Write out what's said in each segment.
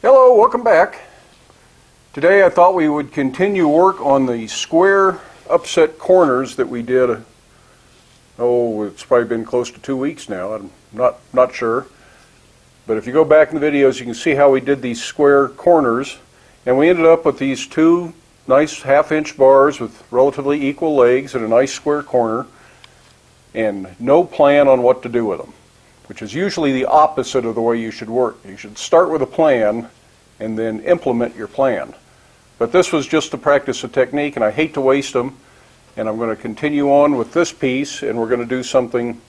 Hello, welcome back. Today I thought we would continue work on the square upset corners that we did, it's probably been close to 2 weeks now, I'm not sure. But if you go back in the videos you can see how we did these square corners, and we ended up with these two nice 1/2-inch bars with relatively equal legs and a nice square corner, and no plan on what to do with them, which is usually the opposite of the way you should work. You should start with a plan and then implement your plan. But this was just to practice a technique, and I hate to waste them, and I'm going to continue on with this piece, and we're going to do something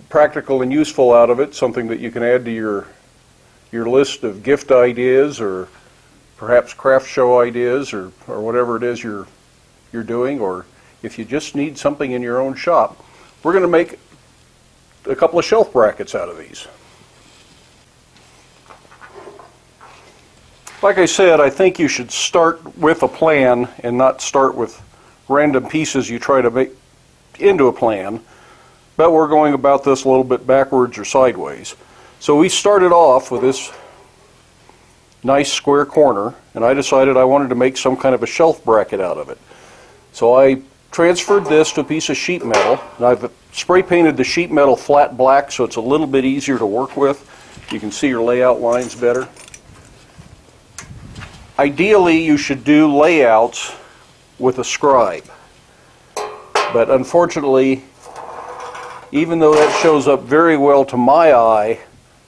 practical and useful out of it, something that you can add to your list of gift ideas or perhaps craft show ideas or whatever it is you're doing, or if you just need something in your own shop. We're going to make a couple of shelf brackets out of these. Like I said, I think you should start with a plan and not start with random pieces you try to make into a plan, but we're going about this a little bit backwards or sideways. So we started off with this nice square corner, and I decided I wanted to make some kind of a shelf bracket out of it. So I transferred this to a piece of sheet metal, and I've spray painted the sheet metal flat black so it's a little bit easier to work with. You can see your layout lines better. Ideally you should do layouts with a scribe, but unfortunately, even though that shows up very well to my eye,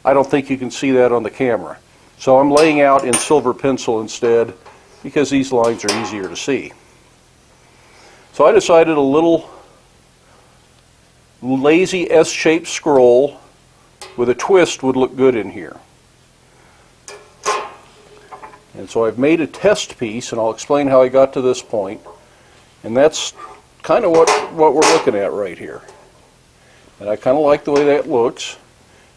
I don't think you can see that on the camera. So I'm laying out in silver pencil instead because these lines are easier to see. So I decided a little lazy S-shaped scroll with a twist would look good in here. And so I've made a test piece, and I'll explain how I got to this point. And that's kind of what we're looking at right here. And I kind of like the way that looks.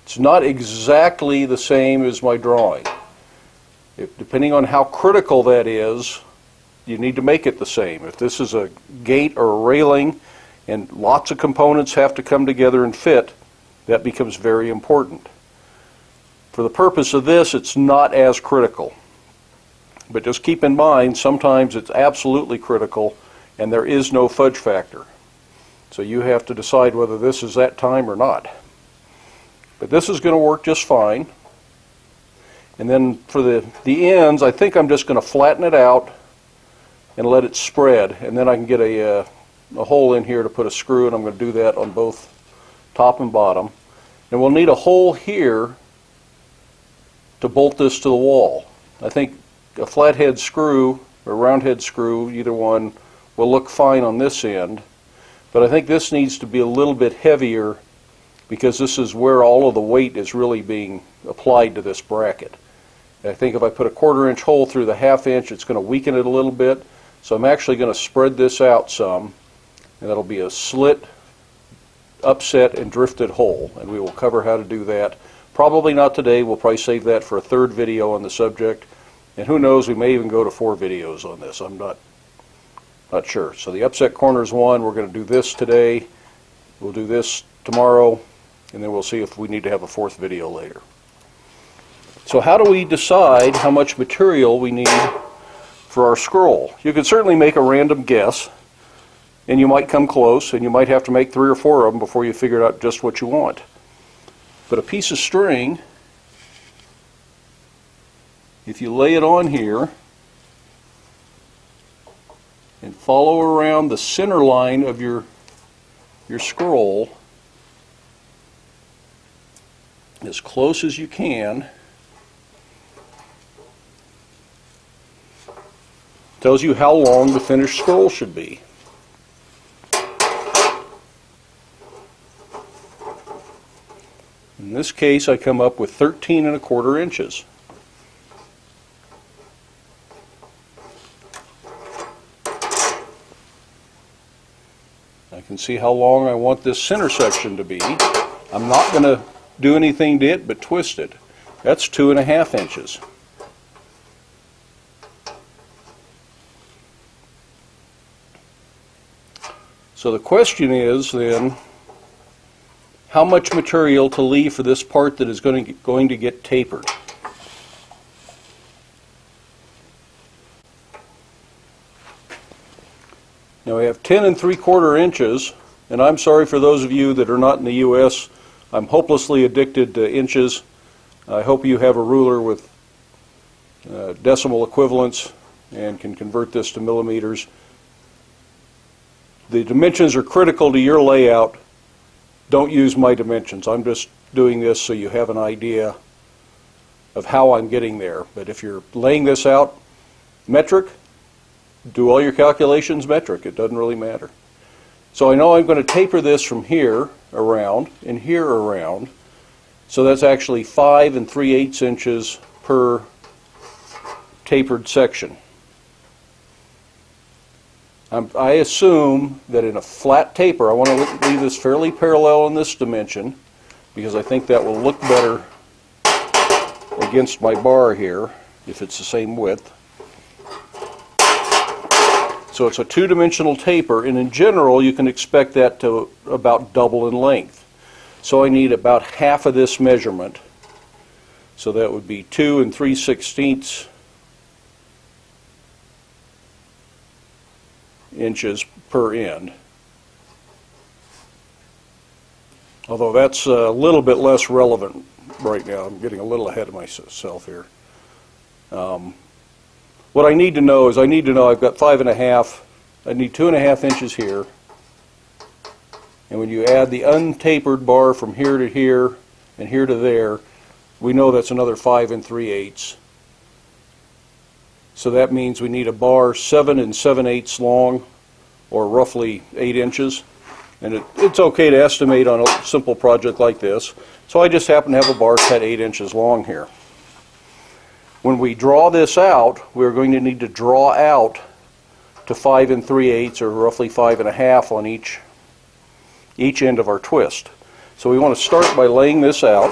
It's not exactly the same as my drawing. Depending on how critical that is, you need to make it the same. If this is a gate or a railing and lots of components have to come together and fit, that becomes very important. For the purpose of this, it's not as critical. But just keep in mind, sometimes it's absolutely critical and there is no fudge factor. So you have to decide whether this is that time or not. But this is going to work just fine. And then for the ends, I think I'm just going to flatten it out and let it spread. And then I can get a hole in here to put a screw, and I'm going to do that on both top and bottom. And we'll need a hole here to bolt this to the wall. I think a flathead screw or roundhead screw, either one, will look fine on this end. But I think this needs to be a little bit heavier because this is where all of the weight is really being applied to this bracket. And I think if I put a 1/4-inch hole through the 1/2-inch, it's going to weaken it a little bit. So I'm actually going to spread this out some, and that'll be a slit, upset, and drifted hole. And we will cover how to do that. Probably not today. We'll probably save that for a 3rd video on the subject. And who knows, we may even go to 4 videos on this. I'm not sure. So the upset corner is one. We're going to do this today. We'll do this tomorrow, and then we'll see if we need to have a 4th video later. So how do we decide how much material we need for our scroll? You could certainly make a random guess, and you might come close, and you might have to make 3 or 4 of them before you figure out just what you want. But a piece of string, if you lay it on here and follow around the center line of your scroll as close as you can, tells you how long the finished scroll should be. In this case, I come up with 13 1/4 inches. I can see how long I want this center section to be. I'm not going to do anything to it but twist it. That's 2 1/2 inches. So the question is then, how much material to leave for this part that is going to get tapered? Now we have 10 3/4 inches, and I'm sorry for those of you that are not in the U.S. I'm hopelessly addicted to inches. I hope you have a ruler with decimal equivalents and can convert this to millimeters. The dimensions are critical to your layout. Don't use my dimensions. I'm just doing this so you have an idea of how I'm getting there. But if you're laying this out metric, do all your calculations metric. It doesn't really matter. So I know I'm going to taper this from here around and here around. So that's actually 5 3/8 inches per tapered section. I assume that in a flat taper, I want to leave this fairly parallel in this dimension because I think that will look better against my bar here if it's the same width. So it's a two-dimensional taper, and in general you can expect that to about double in length. So I need about half of this measurement. So that would be 2 3/16 inches per end. Although that's a little bit less relevant right now. I'm getting a little ahead of myself here. What I need to know is I've got 5 1/2. I need 2 1/2 inches here. And when you add the untapered bar from here to here and here to there, we know that's another 5 3/8. So that means we need a bar 7 7/8 long, or roughly 8 inches. And it's okay to estimate on a simple project like this. So I just happen to have a bar cut 8 inches long here. When we draw this out, we're going to need to draw out to 5 3/8, or roughly 5 1/2 on each end of our twist. So we want to start by laying this out.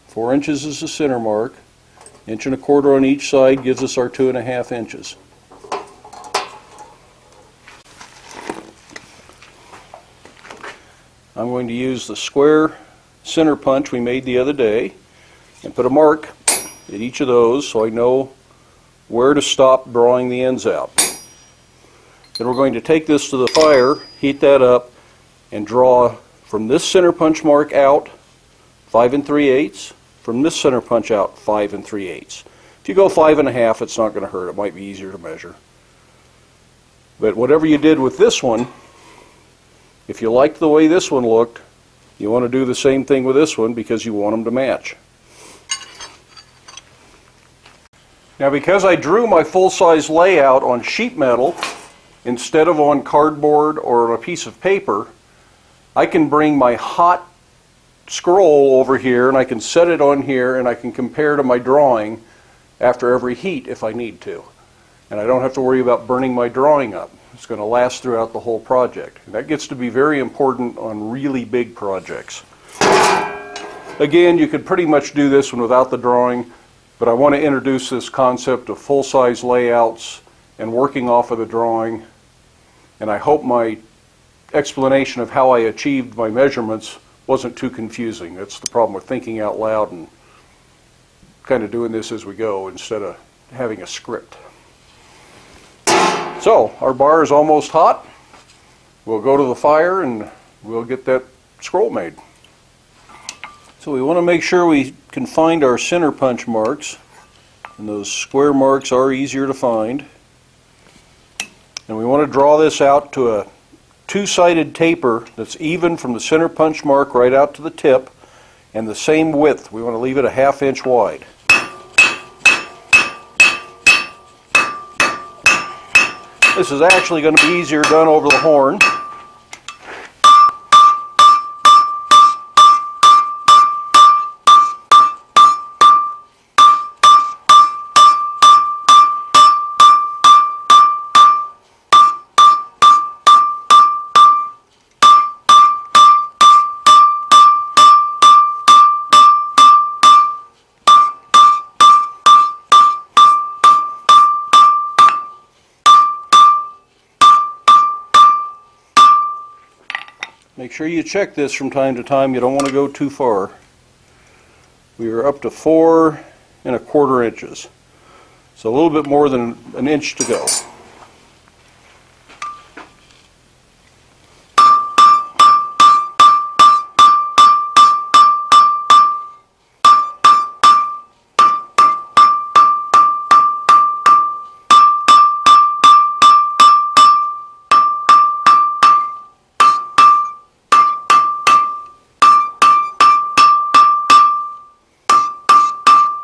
Four inches is the center mark. 1 1/4 on each side gives us our 2 1/2 inches. I'm going to use the square center punch we made the other day and put a mark at each of those so I know where to stop drawing the ends out. Then we're going to take this to the fire, heat that up, and draw from this center punch mark out 5 3/8, from this center punch out 5 3/8. If you go 5 1/2, it's not going to hurt. It might be easier to measure. But whatever you did with this one, if you liked the way this one looked, you want to do the same thing with this one because you want them to match. Now, because I drew my full-size layout on sheet metal instead of on cardboard or on a piece of paper, I can bring my hot scroll over here and I can set it on here and I can compare to my drawing after every heat if I need to. And I don't have to worry about burning my drawing up. It's going to last throughout the whole project. And that gets to be very important on really big projects. Again, you could pretty much do this one without the drawing, but I want to introduce this concept of full-size layouts and working off of the drawing. And I hope my explanation of how I achieved my measurements wasn't too confusing. That's the problem with thinking out loud and kind of doing this as we go instead of having a script. So our bar is almost hot. We'll go to the fire and we'll get that scroll made. So we want to make sure we can find our center punch marks, and those square marks are easier to find. And we want to draw this out to a two-sided taper that's even from the center punch mark right out to the tip and the same width. We want to leave it a 1/2 inch wide. This is actually going to be easier done over the horn. Make sure you check this from time to time. You don't want to go too far. We are up to 4 5.25 inches. So a little bit more than an inch to go.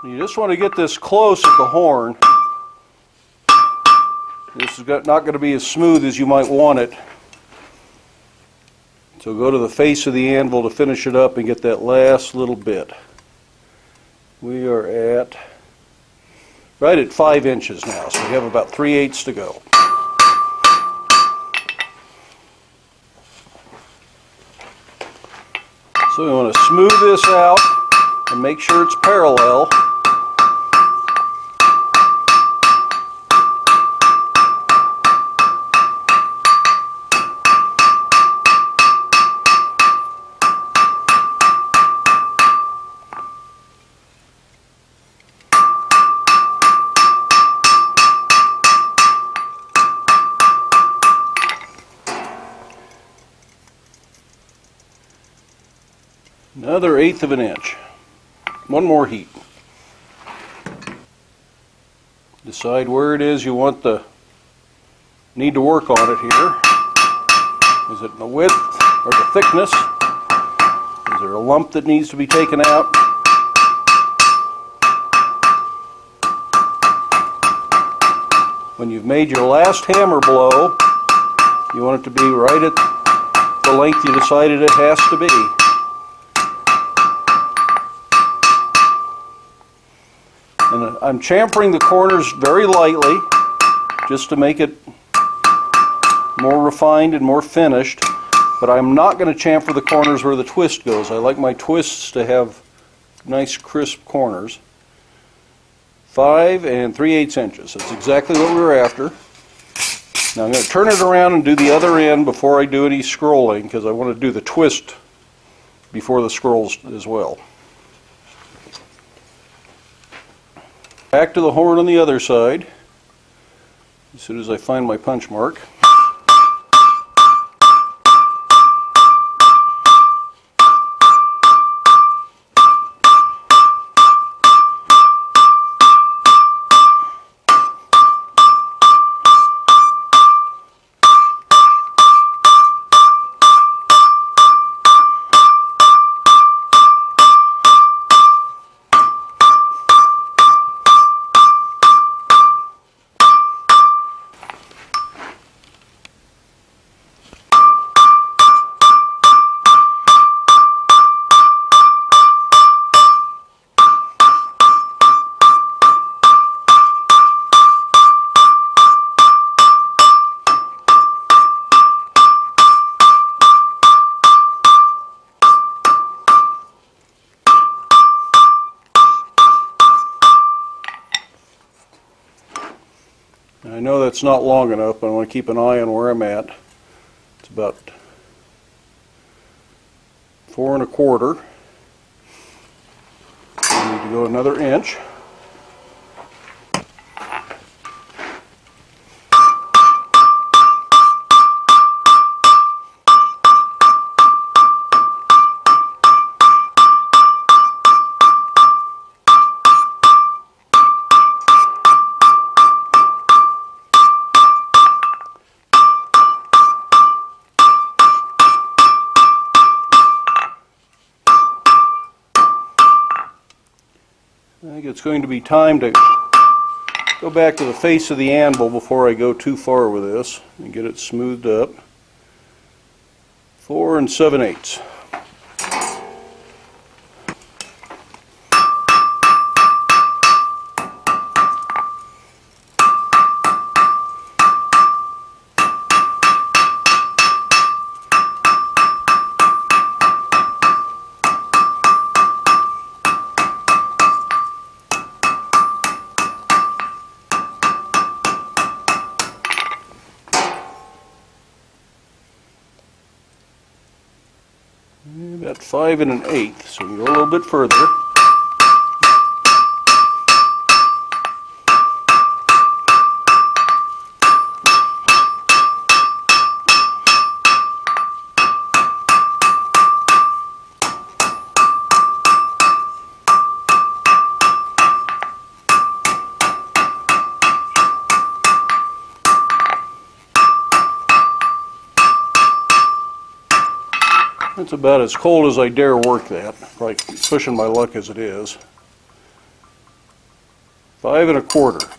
You just want to get this close at the horn. This is not going to be as smooth as you might want it. So go to the face of the anvil to finish it up and get that last little bit. We are right at 5 inches now, so we have about 3/8 to go. So we want to smooth this out and make sure it's parallel. Another 1/8 of an inch. One more heat. Decide where it is you need to work on it here. Is it in the width or the thickness? Is there a lump that needs to be taken out? When you've made your last hammer blow, you want it to be right at the length you decided it has to be. And I'm chamfering the corners very lightly just to make it more refined and more finished, but I'm not going to chamfer the corners where the twist goes. I like my twists to have nice crisp corners. 5 3/8 inches. That's exactly what we were after. Now I'm going to turn it around and do the other end before I do any scrolling, because I want to do the twist before the scrolls as well. Back to the horn on the other side, as soon as I find my punch mark. I know that's not long enough, but I want to keep an eye on where I'm at. It's about 4 1/4. I need to go another inch. I think it's going to be time to go back to the face of the anvil before I go too far with this and get it smoothed up. 4 7/8. About 5 1/8, so we can go a little bit further. It's about as cold as I dare work that, like pushing my luck as it is. 5 1/4.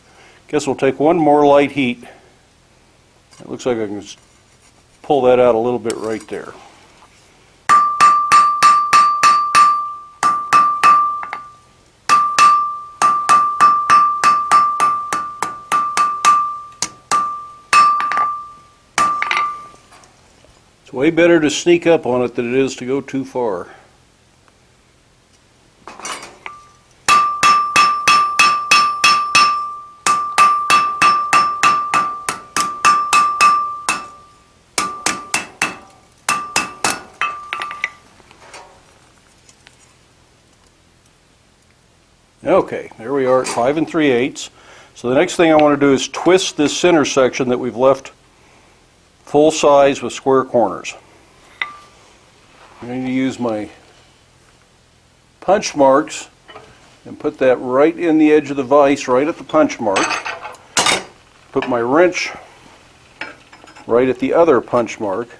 Guess we'll take one more light heat. It looks like I can just pull that out a little bit right there. It's way better to sneak up on it than it is to go too far. Okay, there we are at 5 3/8. So the next thing I want to do is twist this center section that we've left full size with square corners. I'm going to use my punch marks and put that right in the edge of the vise, right at the punch mark. Put my wrench right at the other punch mark.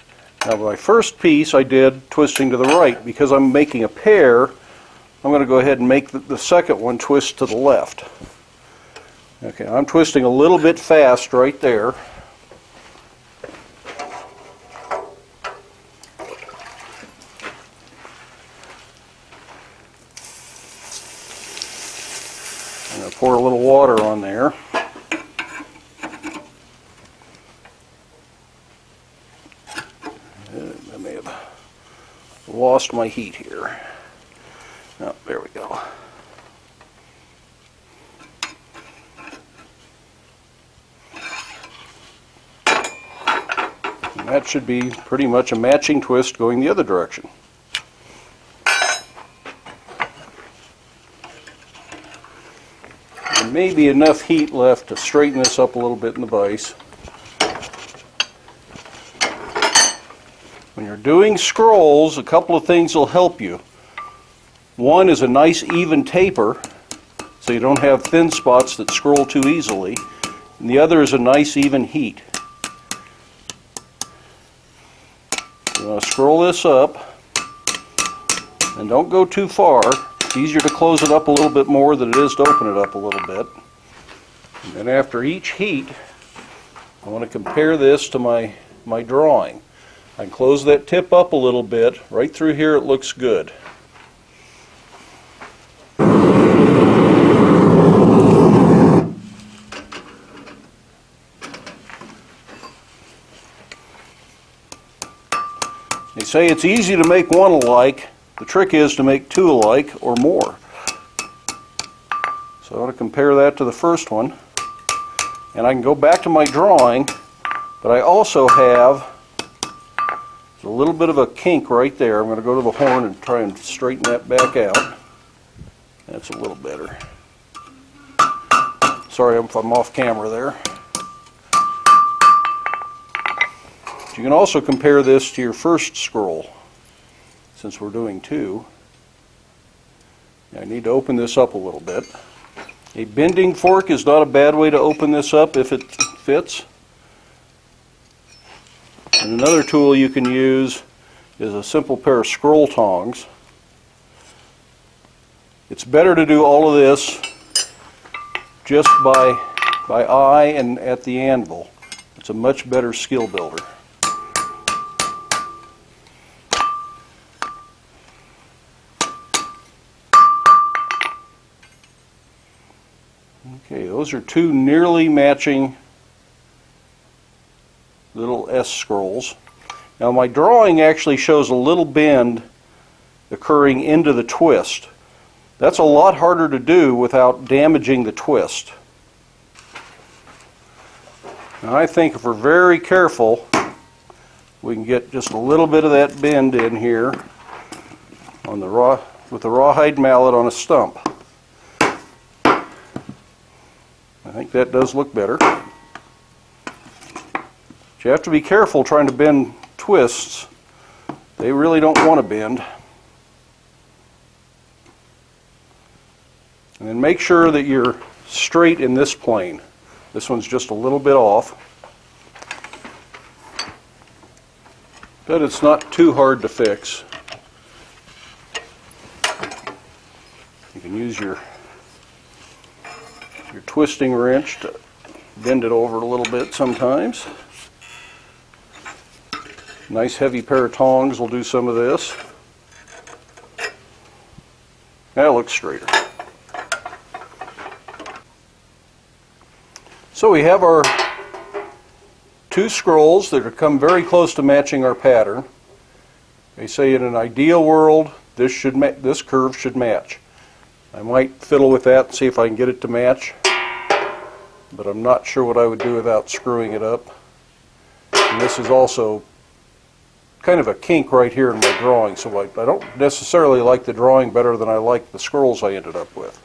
Now my first piece I did twisting to the right. Because I'm making a pair, I'm going to go ahead and make the second one twist to the left. Okay, I'm twisting a little bit fast right there. I'm going to pour a little water on there. I may have lost my heat here. Oh, there we go. And that should be pretty much a matching twist going the other direction. There may be enough heat left to straighten this up a little bit in the vise. When you're doing scrolls, a couple of things will help you. One is a nice even taper, so you don't have thin spots that scroll too easily. And the other is a nice even heat. You want to scroll this up, and don't go too far. It's easier to close it up a little bit more than it is to open it up a little bit. And then after each heat, I want to compare this to my drawing. I can close that tip up a little bit. Right through here it looks good. They say it's easy to make one alike. The trick is to make two alike or more. So I want to compare that to the first one. And I can go back to my drawing, but I also have a little bit of a kink right there. I'm going to go to the horn and try and straighten that back out. That's a little better. Sorry if I'm off camera there. You can also compare this to your first scroll, since we're doing two. I need to open this up a little bit. A bending fork is not a bad way to open this up if it fits. And another tool you can use is a simple pair of scroll tongs. It's better to do all of this just by eye and at the anvil. It's a much better skill builder. Okay, those are two nearly matching little S scrolls. Now my drawing actually shows a little bend occurring into the twist. That's a lot harder to do without damaging the twist. Now I think if we're very careful, we can get just a little bit of that bend in here on the with the rawhide mallet on a stump. I think that does look better. But you have to be careful trying to bend twists. They really don't want to bend. And then make sure that you're straight in this plane. This one's just a little bit off. But it's not too hard to fix. use your twisting wrench to bend it over a little bit sometimes. Nice heavy pair of tongs will do some of this. That looks straighter. So we have our two scrolls that have come very close to matching our pattern. They say in an ideal world this curve should match. I might fiddle with that and see if I can get it to match, but I'm not sure what I would do without screwing it up. And this is also kind of a kink right here in my drawing, so I don't necessarily like the drawing better than I like the scrolls I ended up with.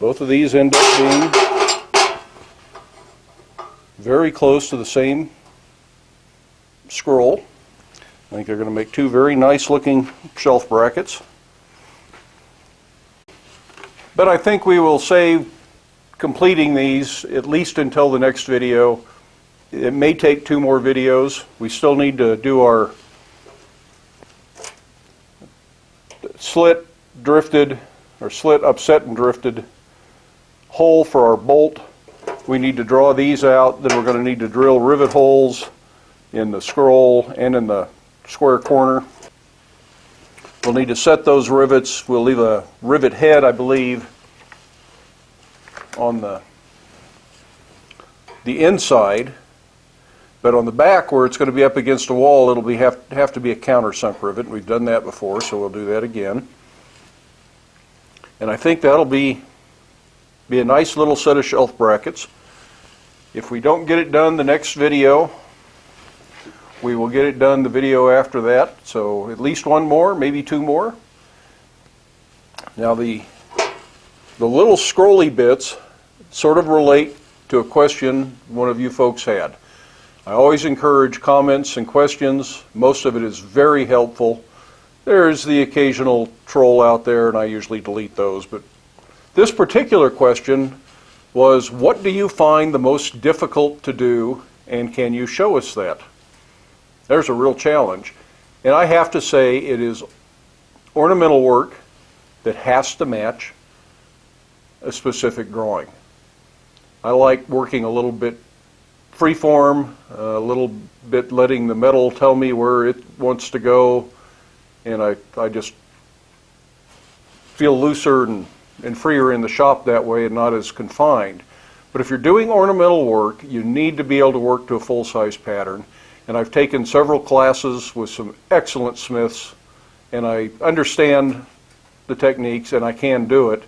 Both of these end up being very close to the same scroll. I think they're going to make two very nice looking shelf brackets. But I think we will save completing these at least until the next video. It may take 2 more videos. We still need to do our slit upset and drifted hole for our bolt. We need to draw these out. Then we're going to need to drill rivet holes in the scroll and in the square corner. We'll need to set those rivets. We'll leave a rivet head, I believe, on the inside, but on the back where it's going to be up against a wall, it'll have to be a countersunk rivet. We've done that before, so we'll do that again. And I think that'll be a nice little set of shelf brackets. If we don't get it done the next video, we will get it done the video after that, so at least 1 more, maybe 2 more. Now the little scrolly bits sort of relate to a question one of you folks had. I always encourage comments and questions. Most of it is very helpful. There's the occasional troll out there, and I usually delete those, but this particular question was, what do you find the most difficult to do, and can you show us that? There's a real challenge. And I have to say, it is ornamental work that has to match a specific drawing. I like working a little bit freeform, a little bit letting the metal tell me where it wants to go, and I just feel looser and freer in the shop that way and not as confined. But if you're doing ornamental work, you need to be able to work to a full-size pattern. And I've taken several classes with some excellent smiths, and I understand the techniques and I can do it,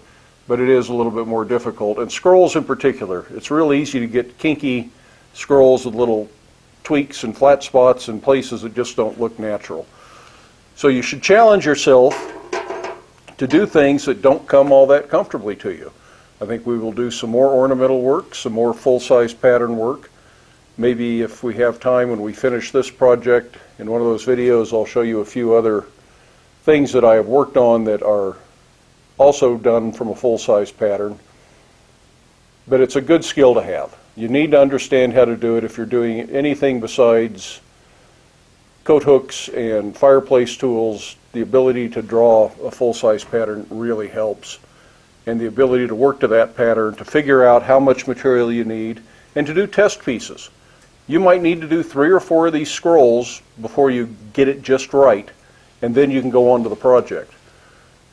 but it is a little bit more difficult. And scrolls in particular, it's real easy to get kinky scrolls with little tweaks and flat spots and places that just don't look natural. So you should challenge yourself to do things that don't come all that comfortably to you. I think we will do some more ornamental work, some more full-size pattern work. Maybe if we have time when we finish this project, in one of those videos I'll show you a few other things that I have worked on that are also done from a full-size pattern. But it's a good skill to have. You need to understand how to do it if you're doing anything besides coat hooks and fireplace tools. The ability to draw a full-size pattern really helps. And the ability to work to that pattern, to figure out how much material you need, and to do test pieces. You might need to do 3 or 4 of these scrolls before you get it just right, and then you can go on to the project.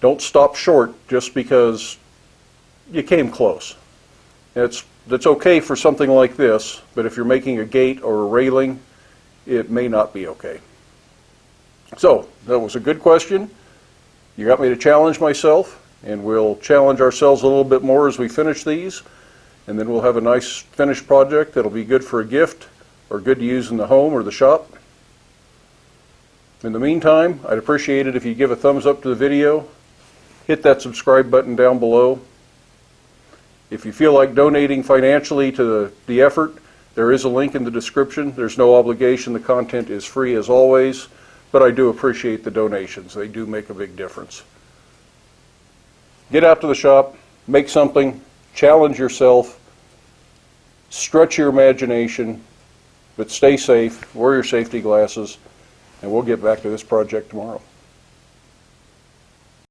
Don't stop short just because you came close. That's okay for something like this, but if you're making a gate or a railing, it may not be okay. So, that was a good question. You got me to challenge myself, and we'll challenge ourselves a little bit more as we finish these, and then we'll have a nice finished project that'll be good for a gift or good to use in the home or the shop. In the meantime, I'd appreciate it if you give a thumbs up to the video, hit that subscribe button down below. If you feel like donating financially to the effort, there is a link in the description. There's no obligation. The content is free as always, but I do appreciate the donations. They do make a big difference. Get out to the shop, make something, challenge yourself, stretch your imagination, But stay safe, wear your safety glasses, and we'll get back to this project tomorrow.